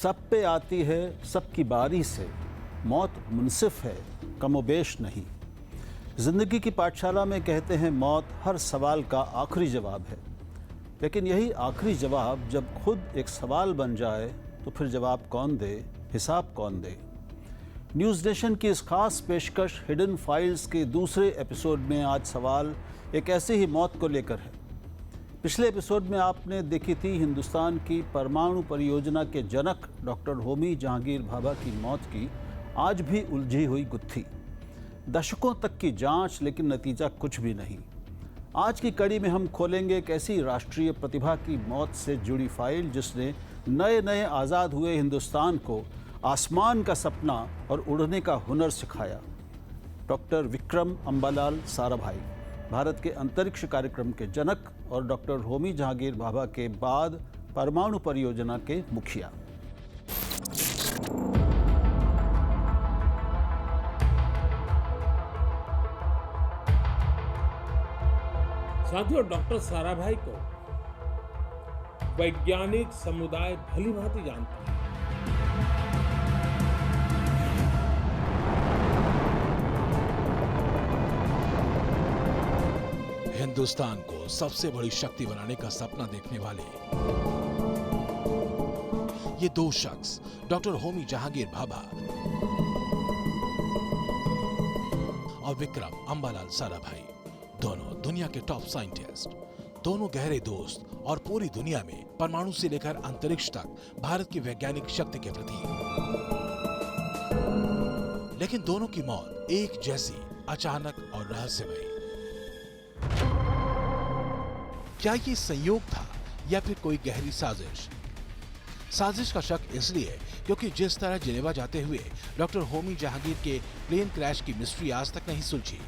सब पे आती है सबकी बारी से, मौत मुनसिफ है कमोबेश नहीं। ज़िंदगी की पाठशाला में कहते हैं मौत हर सवाल का आखिरी जवाब है, लेकिन यही आखिरी जवाब जब खुद एक सवाल बन जाए तो फिर जवाब कौन दे, हिसाब कौन दे। न्यूज़ नेशन की इस खास पेशकश हिडन फाइल्स के दूसरे एपिसोड में आज सवाल एक ऐसी ही मौत को लेकर है। पिछले एपिसोड में आपने देखी थी हिंदुस्तान की परमाणु परियोजना के जनक डॉक्टर होमी जहांगीर भाभा की मौत की आज भी उलझी हुई गुत्थी। दशकों तक की जांच, लेकिन नतीजा कुछ भी नहीं। आज की कड़ी में हम खोलेंगे एक ऐसी राष्ट्रीय प्रतिभा की मौत से जुड़ी फाइल जिसने नए नए आज़ाद हुए हिंदुस्तान को आसमान का सपना और उड़ने का हुनर सिखाया। डॉक्टर विक्रम अंबालाल साराभाई, भारत के अंतरिक्ष कार्यक्रम के जनक और डॉक्टर होमी जहांगीर भाभा के बाद परमाणु परियोजना के मुखिया। साथियों, डॉक्टर साराभाई को वैज्ञानिक समुदाय भली भांति जानता है। हिंदुस्तान को सबसे बड़ी शक्ति बनाने का सपना देखने वाले ये दो शख्स, डॉक्टर होमी जहांगीर भाभा और विक्रम अंबालाल साराभाई, दोनों दुनिया के टॉप साइंटिस्ट, दोनों गहरे दोस्त और पूरी दुनिया में परमाणु से लेकर अंतरिक्ष तक भारत की वैज्ञानिक शक्ति के प्रतीक। लेकिन दोनों की मौत एक जैसी, अचानक और रहस्यमयी। क्या ये संयोग था या फिर कोई गहरी साजिश? साजिश का शक इसलिए क्योंकि जिस तरह जिनेवा जाते हुए डॉक्टर होमी जहांगीर के प्लेन क्रैश की मिस्ट्री आज तक नहीं सुलझी,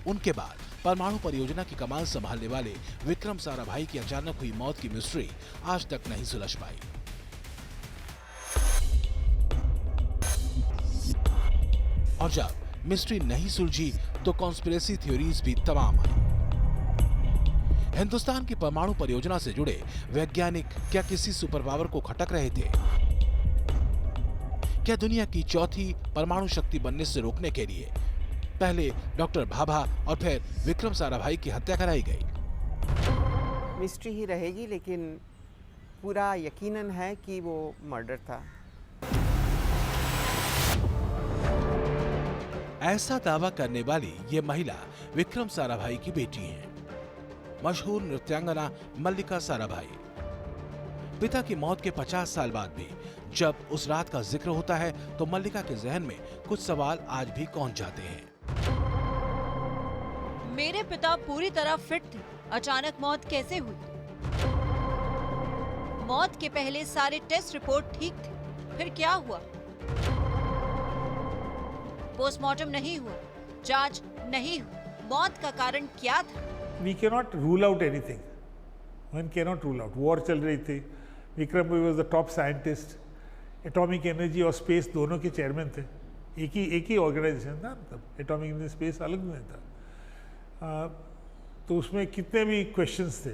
उनके बाद परमाणु परियोजना की कमान संभालने वाले विक्रम साराभाई की अचानक हुई मौत की मिस्ट्री आज तक नहीं सुलझ पाई। और जब मिस्ट्री नहीं सुलझी तो कॉन्स्पिरेसी थ्योरीज भी तमाम आई। हिंदुस्तान की परमाणु परियोजना से जुड़े वैज्ञानिक क्या किसी सुपर पावर को खटक रहे थे? क्या दुनिया की चौथी परमाणु शक्ति बनने से रोकने के लिए पहले डॉक्टर भाभा और फिर विक्रम साराभाई की हत्या कराई गई? मिस्ट्री ही रहेगी, लेकिन पूरा यकीनन है कि वो मर्डर था। ऐसा दावा करने वाली ये महिला विक्रम साराभाई की बेटी है, मशहूर नृत्यांगना मल्लिका साराभाई। पिता की मौत के 50 साल बाद भी जब उस रात का जिक्र होता है तो मल्लिका के जहन में कुछ सवाल आज भी कौंध जाते हैं। मेरे पिता पूरी तरह फिट थे, अचानक मौत कैसे हुई? मौत के पहले सारे टेस्ट रिपोर्ट ठीक थे, फिर क्या हुआ? पोस्टमार्टम नहीं हुआ, जांच नहीं हुई, मौत का कारण क्या था? We cannot rule out anything. One cannot rule out. War चल रही थी. Vikram was the top scientist. Atomic energy और space दोनों के चेयरमैन थे. एक ही ऑर्गेनाइजेशन था, तब एटॉमिक एनर्जी स्पेस अलग नहीं था। तो उसमें कितने भी क्वेश्चंस थे,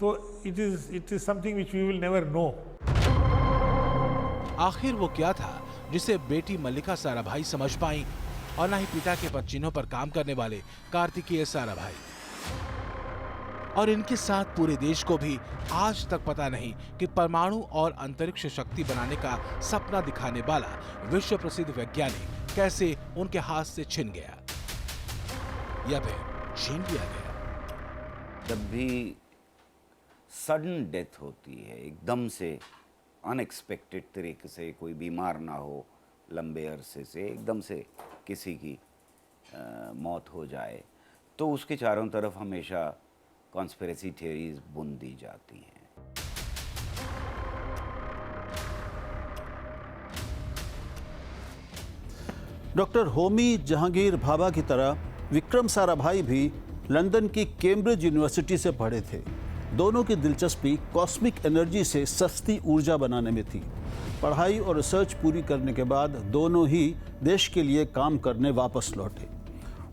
तो it is something which we will never know. आखिर वो क्या था जिसे बेटी मल्लिका साराभाई समझ पाई और न ही पिता के पदचिन्हों पर काम करने वाले कार्तिकेय साराभाई? और इनके साथ पूरे देश को भी आज तक पता नहीं कि परमाणु और अंतरिक्ष शक्ति बनाने का सपना दिखाने वाला विश्व प्रसिद्ध वैज्ञानिक कैसे उनके हाथ से छिन गया या फिर छीन लिया गया। जब भी सडन डेथ होती है, एकदम से अनएक्सपेक्टेड तरीके से, कोई बीमार ना हो, लंबे अरसे से एकदम से किसी की मौत हो जाए, तो उसके चारों तरफ हमेशा कॉन्स्पिरेसी थ्योरीज बुन दी जाती हैं। डॉक्टर होमी जहांगीर भाभा की तरह विक्रम साराभाई भी लंदन की कैम्ब्रिज यूनिवर्सिटी से पढ़े थे। दोनों की दिलचस्पी कॉस्मिक एनर्जी से सस्ती ऊर्जा बनाने में थी। पढ़ाई और रिसर्च पूरी करने के बाद दोनों ही देश के लिए काम करने वापस लौटे।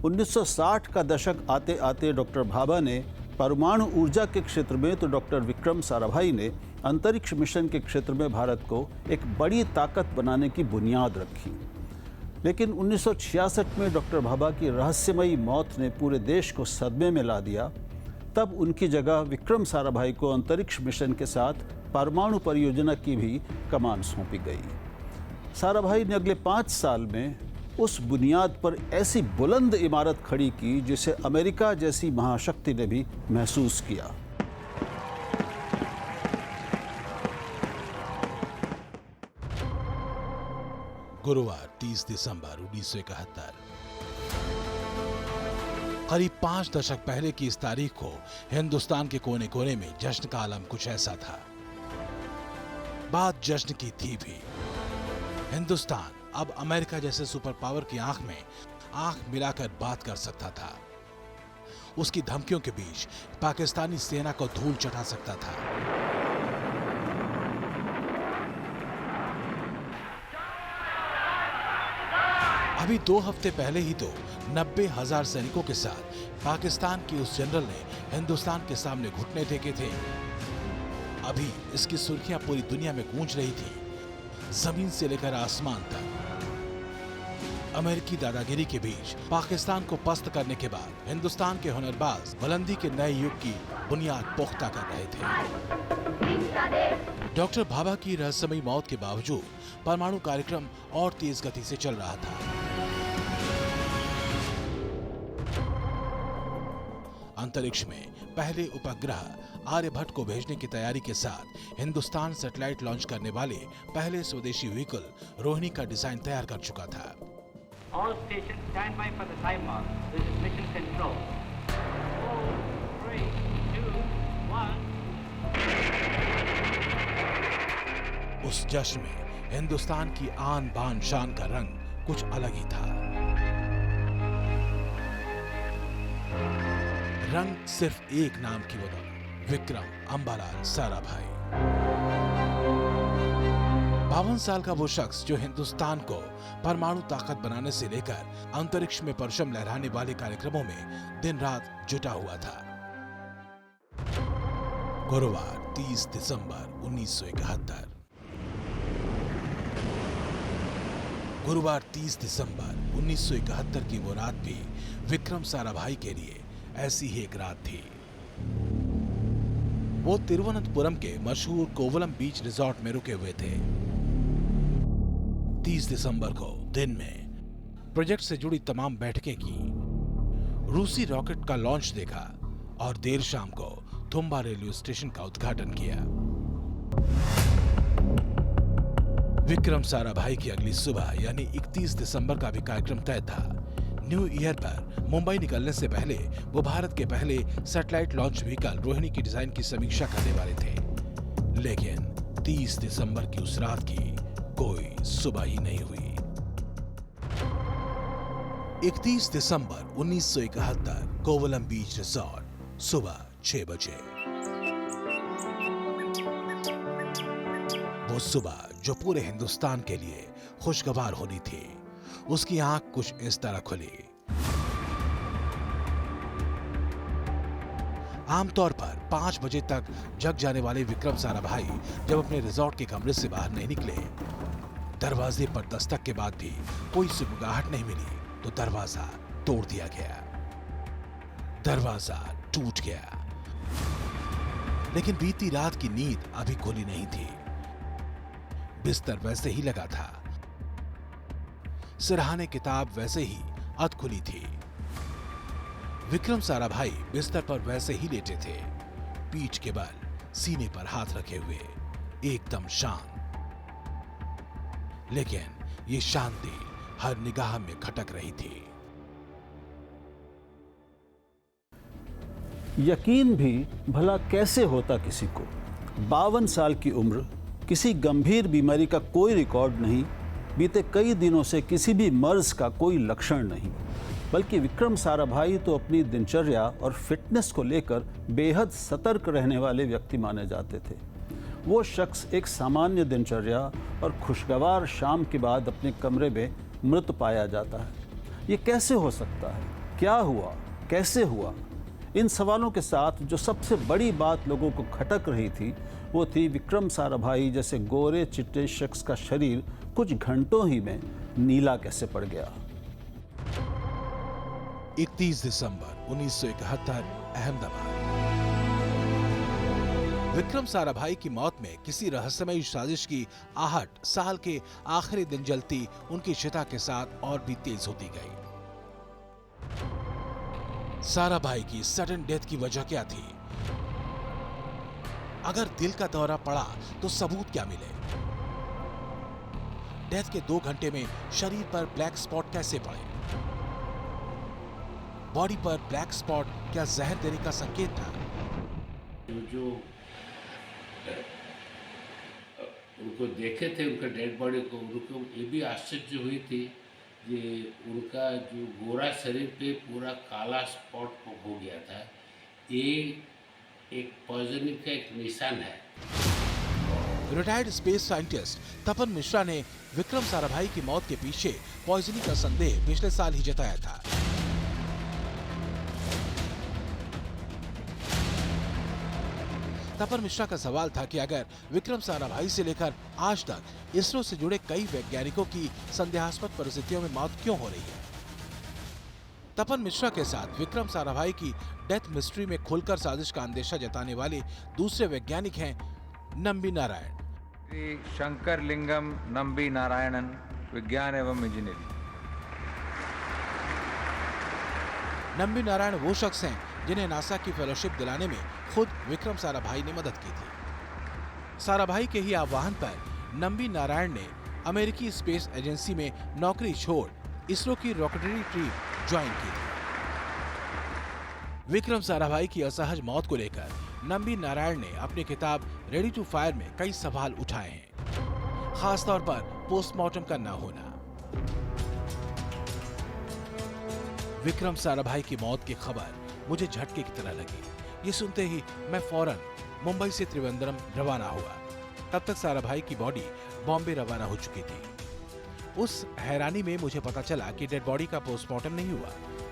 1960 का दशक आते आते डॉक्टर भाभा ने परमाणु ऊर्जा के क्षेत्र में तो डॉक्टर विक्रम साराभाई ने अंतरिक्ष मिशन के क्षेत्र में भारत को एक बड़ी ताकत बनाने की बुनियाद रखी। लेकिन 1966 में डॉक्टर भाभा की रहस्यमयी मौत ने पूरे देश को सदमे में ला दिया। तब उनकी जगह विक्रम साराभाई को अंतरिक्ष मिशन के साथ परमाणु परियोजना की भी कमान सौंपी गई। साराभाई ने अगले 5 साल में उस बुनियाद पर ऐसी बुलंद इमारत खड़ी की जिसे अमेरिका जैसी महाशक्ति ने भी महसूस किया। गुरुवार 30 दिसंबर 1971, करीब 5 दशक पहले की इस तारीख को हिंदुस्तान के कोने कोने में जश्न का आलम कुछ ऐसा था। बात जश्न की थी भी। हिंदुस्तान अब अमेरिका जैसे सुपर पावर की आंख में आंख मिलाकर बात कर सकता था। उसकी धमकियों के बीच पाकिस्तानी सेना को धूल चटा सकता था। अभी 2 हफ्ते पहले ही तो 90,000 सैनिकों के साथ पाकिस्तान के उस जनरल ने हिंदुस्तान के सामने घुटने टेके थे। अभी इसकी सुर्खियां पूरी दुनिया में गूंज रही थी, जमीन से लेकर आसमान तक। अमेरिकी दादागिरी के बीच पाकिस्तान को पस्त करने के बाद हिंदुस्तान के हुनरबाज बुलंदी के नए युग की बुनियाद पुख्ता कर रहे थे। डॉक्टर भाभा की रहस्यमयी मौत के बावजूद परमाणु कार्यक्रम और तेज गति से चल रहा था। अंतरिक्ष में पहले उपग्रह आर्यभट्ट को भेजने की तैयारी के साथ हिंदुस्तान सैटेलाइट लॉन्च करने वाले पहले स्वदेशी व्हीकल रोहिणी का डिजाइन तैयार कर चुका था। All stations stand by for the timer. This is mission control. 4, 3, 2, 1. उस जश्न में हिंदुस्तान की आन बान शान का रंग कुछ अलग ही था। रंग सिर्फ एक नाम की बदौलत, विक्रम अंबालाल साराभाई। 52 साल का वो शख्स जो हिंदुस्तान को परमाणु ताकत बनाने से लेकर अंतरिक्ष में परचम लहराने वाले कार्यक्रमों में दिन रात जुटा हुआ था। गुरुवार 30 दिसंबर 1971। गुरुवार 30 दिसंबर 1971 की वो रात भी विक्रम साराभाई के लिए ऐसी ही एक रात थी। वो तिरुवनंतपुरम के मशहूर कोवलम बीच रिजॉर्ट में रुके हुए थे। 30 दिसंबर को दिन में प्रोजेक्ट से जुड़ी तमाम बैठकें की, रूसी रॉकेट का लॉन्च देखा और देर शाम को थुम्बा रेलवे स्टेशन का उद्घाटन किया। विक्रम साराभाई की अगली सुबह यानी 31 दिसंबर का भी कार्यक्रम तय था। न्यू ईयर पर मुंबई निकलने से पहले वो भारत के पहले सैटेलाइट लॉन्च व्हीकल रोहिणी की डिजाइन की समीक्षा करने वाले थे। लेकिन 30 दिसंबर की उस रात की कोई सुबह ही नहीं हुई। 31 दिसंबर 1971 कोवलम बीच रिजॉर्ट, सुबह 6 बजे। वो सुबह जो पूरे हिंदुस्तान के लिए खुशगवार होनी थी, उसकी आंख कुछ इस तरह खुली। आमतौर पर 5 बजे तक जग जाने वाले विक्रम साराभाई जब अपने रिजॉर्ट के कमरे से बाहर नहीं निकले, दरवाजे पर दस्तक के बाद भी कोई सुगबुगाहट नहीं मिली तो दरवाजा तोड़ दिया गया। दरवाजा टूट गया। लेकिन बीती रात की नींद अभी खुली नहीं थी। बिस्तर वैसे ही लगा था, सिरहाने किताब वैसे ही अधखुली थी। विक्रम साराभाई बिस्तर पर वैसे ही लेटे थे, पीठ के बल सीने पर हाथ रखे हुए, एकदम शांत। लेकिन ये शांति हर निगाह में खटक रही थी। यकीन भी भला कैसे होता किसी को। 52 साल की उम्र, किसी गंभीर बीमारी का कोई रिकॉर्ड नहीं, बीते कई दिनों से किसी भी मर्ज का कोई लक्षण नहीं, बल्कि विक्रम साराभाई तो अपनी दिनचर्या और फिटनेस को लेकर बेहद सतर्क रहने वाले व्यक्ति माने जाते थे। वो शख्स एक सामान्य दिनचर्या और खुशगवार शाम के बाद अपने कमरे में मृत पाया जाता है। ये कैसे हो सकता है? क्या हुआ? कैसे हुआ? इन सवालों के साथ जो सबसे बड़ी बात लोगों को खटक रही थी वो थी विक्रम साराभाई जैसे गोरे चिट्टे शख्स का शरीर कुछ घंटों ही में नीला कैसे पड़ गया। 31 दिसंबर 1971 अहमदाबाद। विक्रम साराभाई की मौत में किसी रहस्यमयी साजिश की आहट साल के आखिरी दिन जलती उनकी चिता के साथ और भी तेज होती गई। साराभाई की सडन डेथ की वजह क्या थी? अगर दिल का दौरा पड़ा तो सबूत क्या मिले? डेथ के 2 घंटे में शरीर पर ब्लैक स्पॉट कैसे पड़े? बॉडी पर ब्लैक स्पॉट क्या जहर देने का संकेत था? जो उनको देखे थे उनका डेड बॉडी को, उनको ये भी आश्चर्य हुई थी कि उनका जो गोरा शरीर पे पूरा काला स्पॉट हो गया था। ये एक पॉइजनिंग का एक निशान है। रिटायर्ड स्पेस साइंटिस्ट तपन मिश्रा ने विक्रम साराभाई की मौत के पीछे पॉइजनिंग का संदेह पिछले साल ही जताया था। तपन मिश्रा का सवाल था कि अगर विक्रम साराभाई से लेकर आज तक इसरो से जुड़े कई वैज्ञानिकों की संदेहास्पद परिस्थितियों में मौत क्यों हो रही है। तपन मिश्रा के साथ विक्रम साराभाई की डेथ मिस्ट्री में खुलकर साजिश का अंदेशा जताने वाले दूसरे वैज्ञानिक हैं नंबी नारायण। श्री शंकर लिंगम नंबी नारायणन, विज्ञान एवं इंजीनियरिंग। नंबी नारायण वो शख्स हैं जिन्हें नासा की फेलोशिप दिलाने में खुद विक्रम साराभाई ने मदद की थी। साराभाई के ही आह्वान पर नंबी नारायण ने अमेरिकी स्पेस एजेंसी में नौकरी छोड़ इसरो की रॉकेटरी टीम ज्वाइन की थी। विक्रम साराभाई की असहज मौत को लेकर नंबी नारायण ने अपनी किताब रेडी टू फायर में कई सवाल उठाए हैं, खासतौर पर पोस्टमार्टम का न होना। विक्रम साराभाई की मौत की खबर मुझे झटके की तरह लगी। ये सुनते ही मैं फौरन मुंबई से त्रिवेंद्रम रवाना हुआ। तब तक साराभाई की बॉडी बॉम्बे रवाना हो चुकी थी। उस हैरानी में मुझे पता चला कि डेड बॉडी का पोस्टमार्टम नहीं हुआ।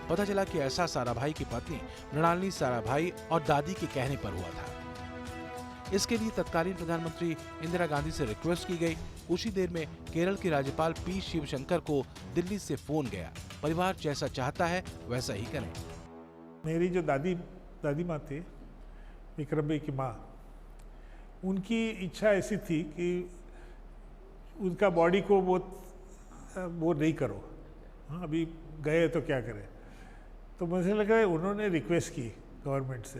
पता चला कि ऐसा साराभाई की पत्नी मृणालिनी साराभाई और दादी के कहने पर हुआ था। इसके लिए तत्कालीन प्रधानमंत्री इंदिरा गांधी से रिक्वेस्ट की गई। कुछ ही देर में केरल के राज्यपाल पी शिवशंकर को दिल्ली से फोन गया। परिवार जैसा चाहता है वैसा ही करें। मेरी जो दादी माँ थी, विक्रम भाई की माँ, उनकी इच्छा ऐसी थी कि उनका बॉडी को वो नहीं करो। हाँ, अभी गए तो क्या करें। तो मुझे लगा उन्होंने रिक्वेस्ट की गवर्नमेंट से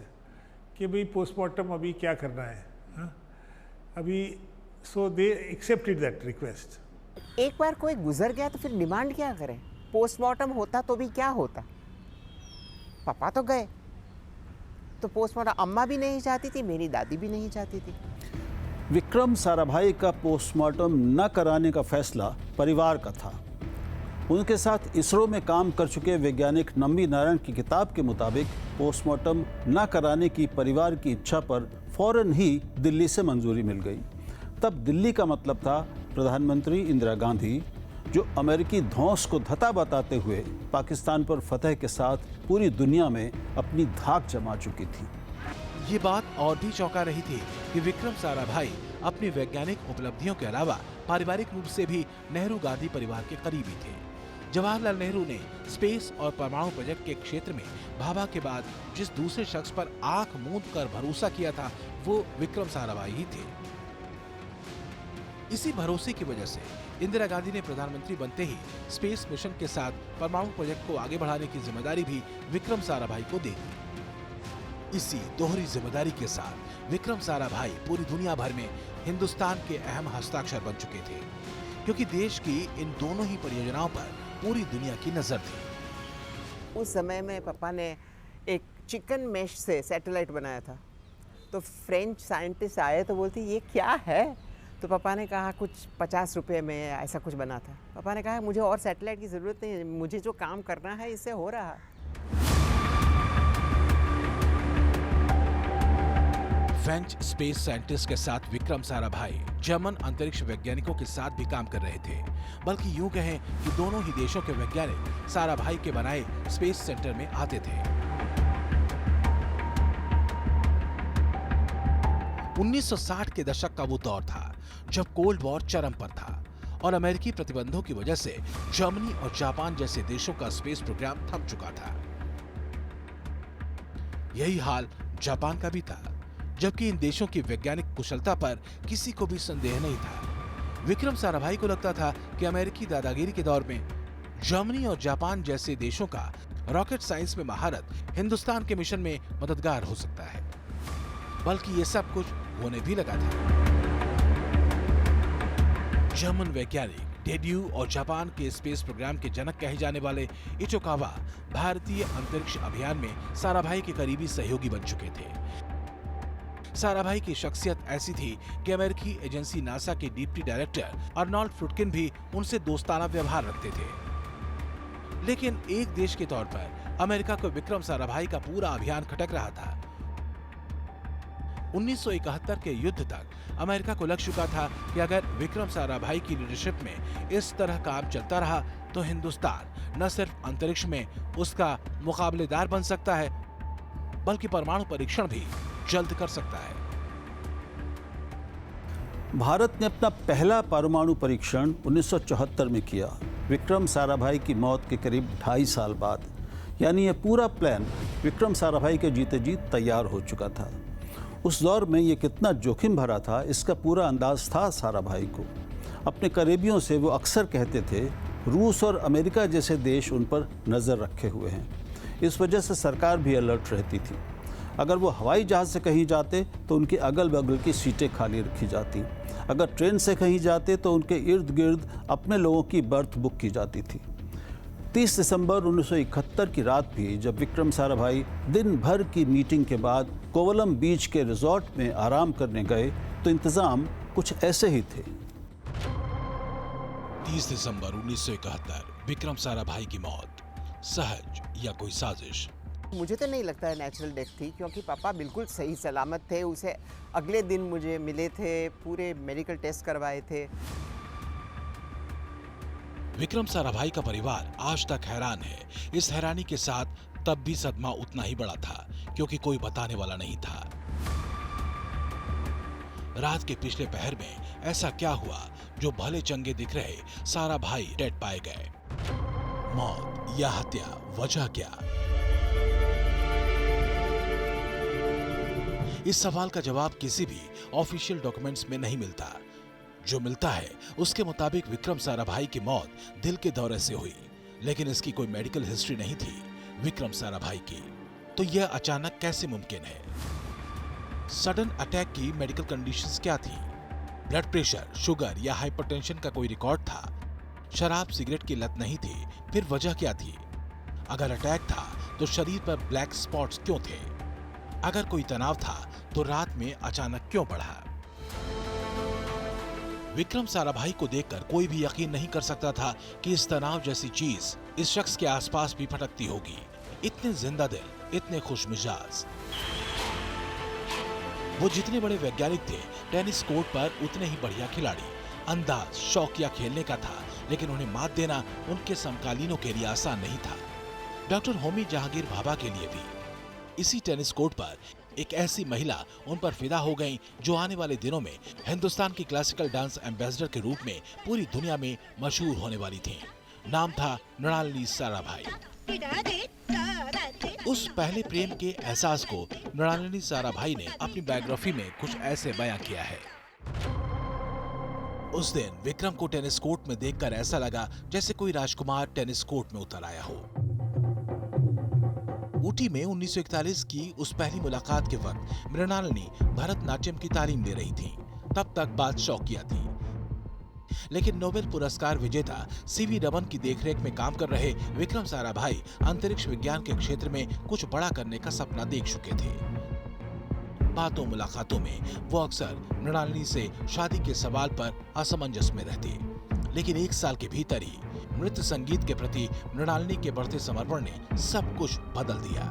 कि भाई पोस्टमार्टम अभी क्या करना है। हाँ, अभी सो दे एक्सेप्टेड दैट रिक्वेस्ट। एक बार कोई गुजर गया तो फिर डिमांड क्या करें? पोस्टमार्टम होता तो भी क्या होता, पापा तो गए, तो पोस्टमार्टम अम्मा भी नहीं चाहती थी, मेरी दादी भी नहीं चाहती थी। विक्रम साराभाई का पोस्टमार्टम न कराने का फैसला परिवार का था। उनके साथ इसरो में काम कर चुके वैज्ञानिक नंबी नारायण की किताब के मुताबिक पोस्टमार्टम न कराने की परिवार की इच्छा पर फौरन ही दिल्ली से मंजूरी मिल गई। तब दिल्ली का मतलब था प्रधानमंत्री इंदिरा गांधी, जो अमेरिकी धौंस को धता बताते हुए पाकिस्तान पर फतह के साथ पूरी दुनिया में अपनी धाक जमा चुकी थी। ये बात और भी चौंका रही थी कि विक्रम साराभाई अपनी वैज्ञानिक उपलब्धियों के अलावा पारिवारिक रूप से भी नेहरू गांधी परिवार के करीबी थे। जवाहरलाल नेहरू ने स्पेस और परमाणु प्रोजेक्ट के क्षेत्र में भाभा के बाद जिस दूसरे शख्स पर आंख मूंद कर भरोसा किया था वो विक्रम साराभाई ही थे। इसी भरोसे की वजह से इंदिरा गांधी ने प्रधानमंत्री बनते ही स्पेस मिशन के साथ परमाणु प्रोजेक्ट को आगे बढ़ाने की जिम्मेदारी भी विक्रम साराभाई को दे दी। इसी दोहरी जिम्मेदारी के साथ विक्रम साराभाई पूरी दुनिया भर में हिंदुस्तान के अहम हस्ताक्षर बन चुके थे, क्योंकि देश की इन दोनों ही परियोजनाओं पर पूरी दुनिया की नजर थी। उस समय में पापा ने एक चिकन मैश से सैटेलाइट बनाया था, तो फ्रेंच साइंटिस्ट आए तो बोलते ये क्या है, तो पापा ने कहा कुछ 50 रुपए में ऐसा कुछ बना था। पापा ने कहा मुझे और सैटेलाइट की ज़रूरत नहीं है, मुझे जो काम करना है इससे हो रहा है। फ्रेंच स्पेस साइंटिस्ट के साथ विक्रम साराभाई जर्मन अंतरिक्ष वैज्ञानिकों के साथ भी काम कर रहे थे। बल्कि यूं कहें कि दोनों ही देशों के वैज्ञानिक साराभाई के बनाए स्पेस सेंटर में आते थे। 1960 के दशक का वो दौर था जब कोल्ड वॉर चरम पर था और अमेरिकी प्रतिबंधों की वजह से जर्मनी और जापान जैसे देशों का स्पेस प्रोग्राम थम चुका था। यही हाल जापान का भी था, जबकि इन देशों की वैज्ञानिक कुशलता पर किसी को भी संदेह नहीं था। विक्रम साराभाई को लगता था कि अमेरिकी दादागिरी के दौर में जर्मनी और जापान जैसे देशों का रॉकेट साइंस में महारत हिंदुस्तान के मिशन में मददगार हो सकता है। बल्कि ये सब कुछ होने भी लगा था। जर्मन वैज्ञानिक डेड्यू और जापान के स्पेस प्रोग्राम के जनक कहे जाने वाले इचोकावा भारतीय अंतरिक्ष अभियान में साराभाई के करीबी सहयोगी बन चुके थे। साराभाई की शख्सियत ऐसी थी कि अमेरिकी एजेंसी नासा के डिप्टी डायरेक्टर अर्नोल्ड फ्रुटकिन भी उनसे दोस्ताना व्यवहार रखते थे। लेकिन एक देश के तौर पर अमेरिका को विक्रम साराभाई का पूरा अभियान खटक रहा था। 1971 के युद्ध तक अमेरिका को लग चुका था कि अगर विक्रम साराभाई की लीडरशिप में इस तरह काम चलता रहा तो हिंदुस्तान न सिर्फ अंतरिक्ष में उसका मुकाबलेदार बन सकता है, बल्कि परमाणु परीक्षण भी जल्द कर सकता है। भारत ने अपना पहला परमाणु परीक्षण 1974 में किया, विक्रम साराभाई की मौत के करीब 2.5 साल बाद। यानी यह पूरा प्लान विक्रम साराभाई के जीते जी तैयार हो चुका था। उस दौर में ये कितना जोखिम भरा था, इसका पूरा अंदाज था साराभाई को। अपने करीबियों से वो अक्सर कहते थे रूस और अमेरिका जैसे देश उन पर नज़र रखे हुए हैं। इस वजह से सरकार भी अलर्ट रहती थी। अगर वो हवाई जहाज़ से कहीं जाते तो उनके अगल बगल की सीटें खाली रखी जाती। अगर ट्रेन से कहीं जाते तो उनके इर्द गिर्द अपने लोगों की बर्थ बुक की जाती थी। 30 दिसंबर 1971 की रात भी जब विक्रम साराभाई दिन भर की मीटिंग के बाद कोवलम बीच के रिजॉर्ट में आराम करने गए तो इंतजाम कुछ ऐसे ही थे। 30 दिसंबर 1971 विक्रम साराभाई की मौत, सहज या कोई साजिश? मुझे तो नहीं लगता है नेचुरल डेथ थी, क्योंकि पापा बिल्कुल सही सलामत थे। उसे अगले दिन मुझे मिले थे, पूरे मेडिकल टेस्ट करवाए थे। विक्रम साराभाई का परिवार आज तक हैरान है। इस हैरानी के साथ तब भी सदमा उतना ही बड़ा था, क्योंकि कोई बताने वाला नहीं था। रात के पिछले पहर में ऐसा क्या हुआ जो भले चंगे दिख रहे साराभाई डेड पाए गए? मौत या हत्या, वजह क्या? इस सवाल का जवाब किसी भी ऑफिशियल डॉक्यूमेंट्स में नहीं मिलता। जो मिलता है उसके मुताबिक विक्रम साराभाई की मौत दिल के दौरे से हुई, लेकिन इसकी कोई मेडिकल हिस्ट्री नहीं थी विक्रम साराभाई की। तो यह अचानक कैसे मुमकिन है? सडन अटैक की मेडिकल कंडीशंस क्या थी? ब्लड प्रेशर, शुगर या हाइपरटेंशन का कोई रिकॉर्ड था? शराब सिगरेट की लत नहीं थी? फिर वजह क्या थी? अगर अटैक था तो शरीर पर ब्लैक स्पॉट्स क्यों थे? अगर कोई तनाव था तो रात में अचानक क्यों बढ़ा? विक्रम साराभाई को देखकर कोई भी यकीन नहीं कर सकता था कि इस तनाव जैसी चीज इस शख्स के आसपास भी भटकती होगी। इतने जिंदा दिल, इतने खुशमिजाज। वो जितने बड़े वैज्ञानिक थे, टेनिस कोर्ट पर उतने ही बढ़िया खिलाड़ी। अंदाज शौकिया खेलने का था, लेकिन उन्हें मात देना उनके समकालीनों के लिए आसान नहीं था। डॉक्टर होमी जहांगीर भाभा के लिए भी। इसी टेनिस कोर्ट पर एक ऐसी महिला उन पर फिदा हो गई जो आने वाले दिनों में हिंदुस्तान की क्लासिकल डांस एम्बेसडर के रूप में पूरी दुनिया में मशहूर होने वाली थी। नाम था मृणालिनी साराभाई। उस पहले प्रेम के एहसास को मृणालिनी साराभाई ने अपनी बायोग्राफी में कुछ ऐसे बयां किया है। उस दिन विक्रम को टेनिस कोर्ट में देखकर ऐसा लगा जैसे कोई राजकुमार टेनिस कोर्ट में उतर आया हो। ऊटी में 1941 की उस पहली मुलाकात के वक्त मृणालिनी भरतनाट्यम की तालीम ले रही थी। तब तक बात शौकिया थी, लेकिन नोबेल पुरस्कार विजेता सीवी रमन की देखरेख में काम कर रहे विक्रम साराभाई अंतरिक्ष विज्ञान के क्षेत्र में कुछ बड़ा करने का सपना देख चुके थे। बातों मुलाकातों में वो अक्सर मृणालिनी से शादी के सवाल पर असमंजस में रहते, लेकिन 1 साल के भीतर ही नृत्य संगीत के प्रति मृणालिनी के बढ़ते समर्पण ने सब कुछ बदल दिया।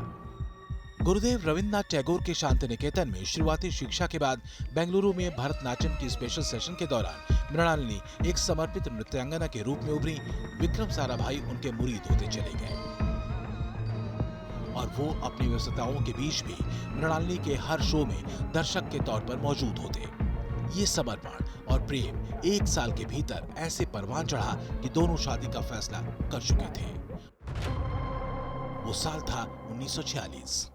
गुरुदेव रविन्द्रनाथ टैगोर के शांति निकेतन में शुरुआती शिक्षा के बाद बेंगलुरु में भरतनाट्यम की स्पेशल सेशन के दौरान मृणालिनी एक समर्पित नृत्यांगना के रूप में उभरी। विक्रम साराभाई उनके मुरीद होते चले गए। और वो अपनी व्यस्तताओं के बीच भी मृणालिनी के हर शो में दर्शक के तौर पर मौजूद होते। ये समर्पण और प्रेम 1 साल के भीतर ऐसे परवान चढ़ा कि दोनों शादी का फैसला कर चुके थे। वो साल था 1946।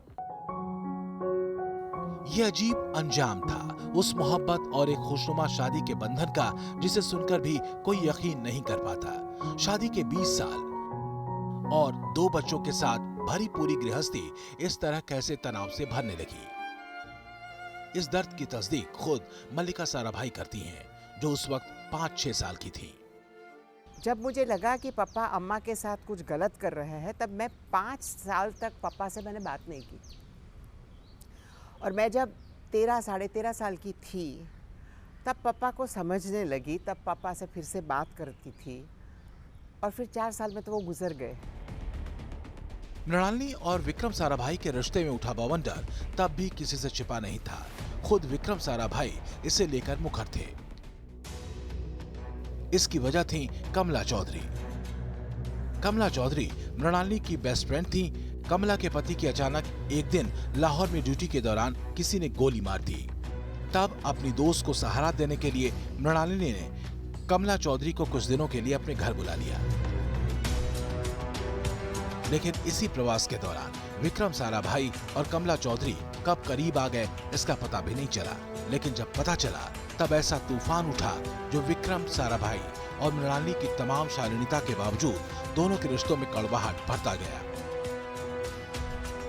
ये अजीब अंजाम था उस मोहब्बत और एक खुशनुमा शादी के बंधन का जिसे सुनकर भी कोई यकीन नहीं कर पाता। शादी के 20 साल और 2 बच्चों के साथ भरी पूरी गृहस्थी इस तरह कैसे तनाव से भरने लगी। इस दर्द की तस्दीक खुद मल्लिका साराभाई करती हैं, जो उस वक्त 5-6 साल की थी। जब मुझे लगा कि पापा अम्मा के साथ कुछ गलत कर रहे हैं, तब मैं 5 साल तक पापा से मैंने बात नहीं की। और मैं जब 13 साढ़े 13 साल की थी, तब पापा को समझने लगी, तब पापा से फिर से बात करती थी। और फिर 4 साल में तो वो गुजर गए। मृणालिनी और विक्रम साराभाई के रिश्ते में उठा बवंडर तब भी किसी से छिपा नहीं था। खुद विक्रम साराभाई इसे लेकर मुखर थे। इसकी वजह थी कमला चौधरी। कमला चौधरी मृणालिनी की बेस्ट फ्रेंड थी। कमला के पति की अचानक एक दिन लाहौर में ड्यूटी के दौरान किसी ने गोली मार दी। तब अपनी दोस्त को सहारा देने के लिए मृणालिनी ने कमला चौधरी को कुछ दिनों के लिए अपने घर बुला लिया। लेकिन इसी प्रवास के दौरान विक्रम साराभाई और कमला चौधरी कब करीब आ गए इसका पता भी नहीं चला। लेकिन जब पता चला तब ऐसा तूफान उठा जो विक्रम साराभाई और मृणालिनी की तमाम शालीनता के बावजूद दोनों के रिश्तों में कड़वाहट बढ़ता गया।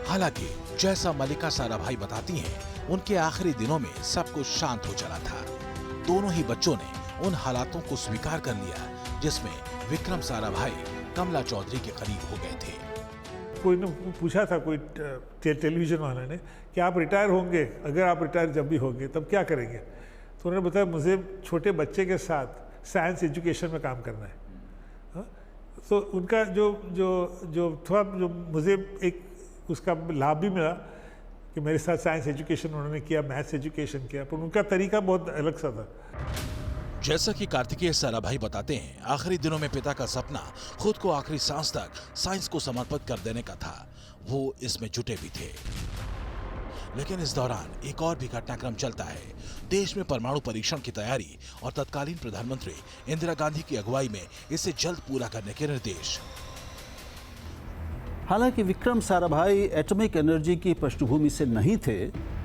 हालांकि जैसा मल्लिका साराभाई बताती हैं, उनके आखिरी दिनों में सब कुछ शांत हो चला था। दोनों ही बच्चों ने उन हालातों को स्वीकार कर लिया जिसमें विक्रम साराभाई कमला चौधरी के करीब हो गए थे। कोई ने पूछा था, कोई टेलीविजन वाले ने, कि आप रिटायर होंगे, अगर आप रिटायर जब भी होंगे तब क्या करेंगे? तो उन्होंने बताया मुझे छोटे बच्चे के साथ साइंस एजुकेशन में काम करना है। हा? तो उनका जो थोड़ा जो मुझे एक उसका लाभ भी मिला कि मेरे साथ साइंस एजुकेशन उन्होंने किया, मैथ्स एजुकेशन किया, पर उनका तरीका बहुत अलग सा था। जैसा कि कार्तिकेय साराभाई बताते हैं, आखिरी दिनों में पिता का सपना खुद को आखिरी सांस तक साइंस को समर्पित कर देने का था। वो इसमें जुटे भी थे। लेकिन इस दौरान एक और भी घटनाक्रम चलता है। देश में परमाणु परीक्षण की तैयारी और तत्कालीन प्रधानमंत्री इंदिरा गांधी की अगुवाई में इसे जल्द पूरा करने के निर्देश। हालांकि विक्रम साराभाई एटॉमिक एनर्जी की पृष्ठभूमि से नहीं थे,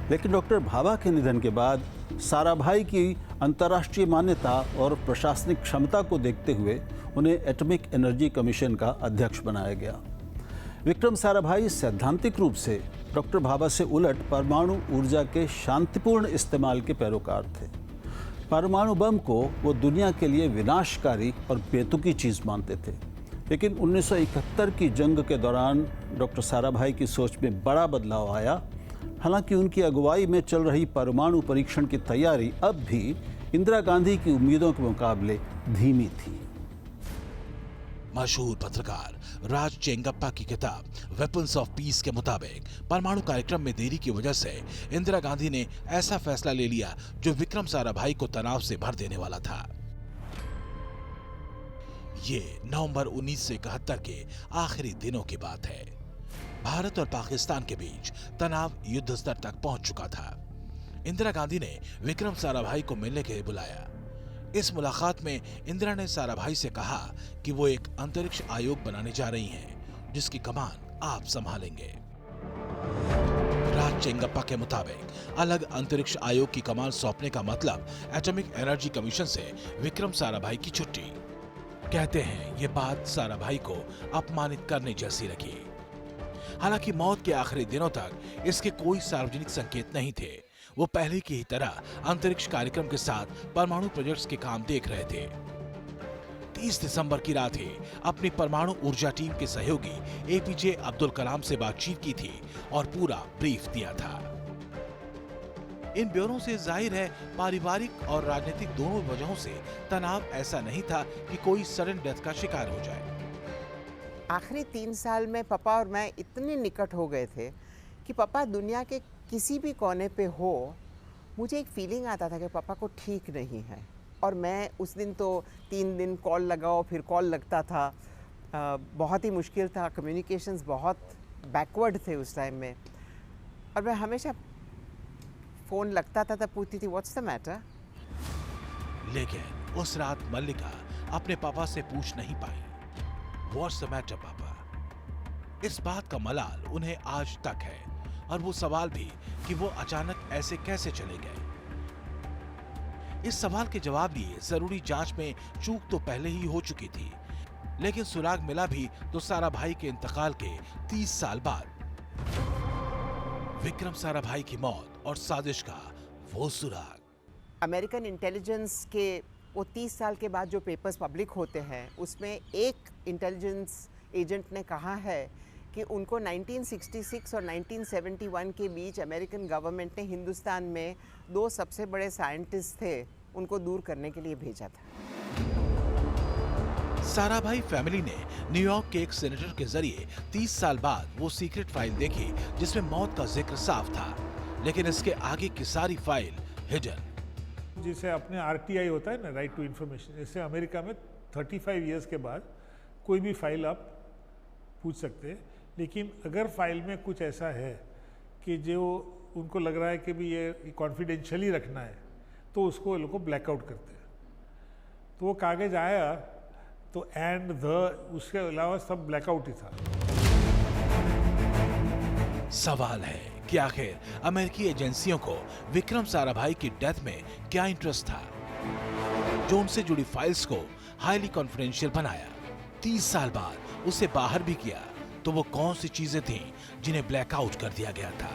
लेकिन डॉक्टर भाभा के निधन के बाद साराभाई की अंतर्राष्ट्रीय मान्यता और प्रशासनिक क्षमता को देखते हुए उन्हें एटॉमिक एनर्जी कमीशन का अध्यक्ष बनाया गया। विक्रम साराभाई सैद्धांतिक रूप से डॉक्टर भाभा से उलट परमाणु ऊर्जा के शांतिपूर्ण इस्तेमाल के पैरोकार थे। परमाणु बम को वो दुनिया के लिए विनाशकारी और बेतुकी चीज़ मानते थे। लेकिन 1971 की जंग के दौरान डॉक्टर साराभाई की सोच में बड़ा बदलाव आया। हालांकि उनकी अगुवाई में चल रही परमाणु परीक्षण की तैयारी अब भी इंदिरा गांधी की उम्मीदों के मुकाबले धीमी थी। मशहूर पत्रकार राज चेंगप्पा की किताब वेपन्स ऑफ पीस के मुताबिक परमाणु कार्यक्रम में देरी की वजह से इंदिरा गांधी ने ऐसा फैसला ले लिया जो विक्रम साराभाई को तनाव से भर देने वाला था। ये नवंबर 1971 के आखिरी दिनों की बात है। भारत और पाकिस्तान के बीच तनाव युद्ध स्तर तक पहुंच चुका था। इंदिरा गांधी ने विक्रम साराभाई को मिलने के लिए बुलाया। इस मुलाकात में इंदिरा ने साराभाई से कहा कि वो एक अंतरिक्ष आयोग बनाने जा रही हैं, जिसकी कमान आप संभालेंगे। राज चेंगप्पा के मुताबिक अलग अंतरिक्ष आयोग की कमान सौंपने का मतलब एटॉमिक एनर्जी कमीशन से विक्रम साराभाई की छुट्टी। कहते हैं ये बात साराभाई को अपमानित करने जैसी लगी। हालांकि मौत के आखिरी दिनों तक इसके कोई सार्वजनिक संकेत नहीं थे। वो पहले की ही तरह अंतरिक्ष कार्यक्रम के साथ परमाणु प्रोजेक्ट्स के काम देख रहे थे। 30 दिसंबर की रात ही अपनी परमाणु ऊर्जा टीम के सहयोगी एपीजे अब्दुल कलाम से बातचीत की थी और पूरा ब्रीफ दिया था। इन ब्यूरों से जाहिर है पारिवारिक और राजनीतिक दोनों वजहों से तनाव ऐसा नहीं था कि कोई सडन डेथ का शिकार हो जाए। आखिरी 3 साल में पापा और मैं इतने निकट हो गए थे कि पापा दुनिया के किसी भी कोने पे हो, मुझे एक फीलिंग आता था कि पापा को ठीक नहीं है। और मैं उस दिन तो 3 दिन कॉल लगाओ फिर कॉल लगता था। बहुत ही मुश्किल था, कम्युनिकेशंस बहुत बैकवर्ड थे उस टाइम में। और मैं हमेशा फ़ोन लगता था तब पूछती थी व्हाट्स द मैटर। लेकिन उस रात मल्लिका अपने पापा से पूछ नहीं पाई व्हाट्स द मैटर पापा। इस बात का मलाल उन्हें आज तक है, और वो सवाल भी कि वो अचानक ऐसे कैसे चले गए। इस सवाल के जवाब लिए जरूरी जांच में चूक तो पहले ही हो चुकी थी, लेकिन सुराग मिला भी तो साराभाई के इंतकाल के 30 साल बाद। विक्रम साराभाई की मौत और साजिश का वो सुराग। अमेरिकन इंटेलिजेंस के वो 30 साल के बाद जो पेपर्स पब्लिक होते हैं उसमें एक इंटेलिजेंस एजेंट ने कहा है कि उनको 1966 और 1971 के बीच अमेरिकन गवर्नमेंट ने हिंदुस्तान में 2 सबसे बड़े साइंटिस्ट थे, उनको दूर करने के लिए भेजा था। साराभाई फैमिली ने न्यूयॉर्क के एक सेनेटर के जरिए 30 साल बाद वो सीक्रेट फाइल देखी जिसमें मौत का जिक्र साफ था, लेकिन इसके आगे की सारी फाइल हिडन। जिसे अपने RTI होता है ना, राइट टू इन्फॉर्मेशन, इससे अमेरिका में 35 इयर्स के बाद कोई भी फाइल आप पूछ सकते हैं। लेकिन अगर फाइल में कुछ ऐसा है कि जो उनको लग रहा है कि भी ये कॉन्फिडेंशियली रखना है, तो उसको वो लोग को ब्लैकआउट करते हैं। तो वो कागज़ आया तो एंड उसके अलावा सब ब्लैकआउट ही था। सवाल है कि आखिर अमेरिकी एजेंसियों को विक्रम साराभाई की डेथ में क्या इंटरेस्ट था, जो उनसे जुड़ी फाइल्स को हाईली कॉन्फिडेंशियल बनाया, 30 साल बाद उसे बाहर भी किया। तो वो कौन सी चीजें थीं जिन्हें ब्लैकआउट कर दिया गया था?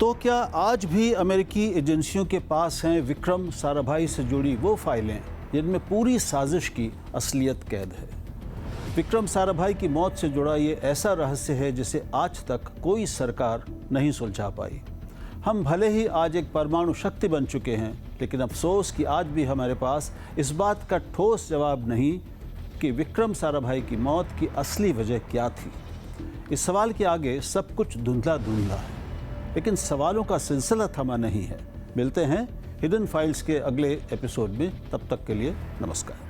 तो क्या आज भी अमेरिकी एजेंसियों के पास हैं विक्रम साराभाई से जुड़ी वो फाइलें जिनमें पूरी साजिश की असलियत कैद है? विक्रम साराभाई की मौत से जुड़ा ये ऐसा रहस्य है जिसे आज तक कोई सरकार नहीं सुलझा पाई। हम भले ही आज एक परमाणु शक्ति बन चुके हैं, लेकिन अफसोस कि आज भी हमारे पास इस बात का ठोस जवाब नहीं कि विक्रम साराभाई की मौत की असली वजह क्या थी। इस सवाल के आगे सब कुछ धुंधला धुंधला है, लेकिन सवालों का सिलसिला थमा नहीं है। मिलते हैं हिडन फाइल्स के अगले एपिसोड में, तब तक के लिए नमस्कार।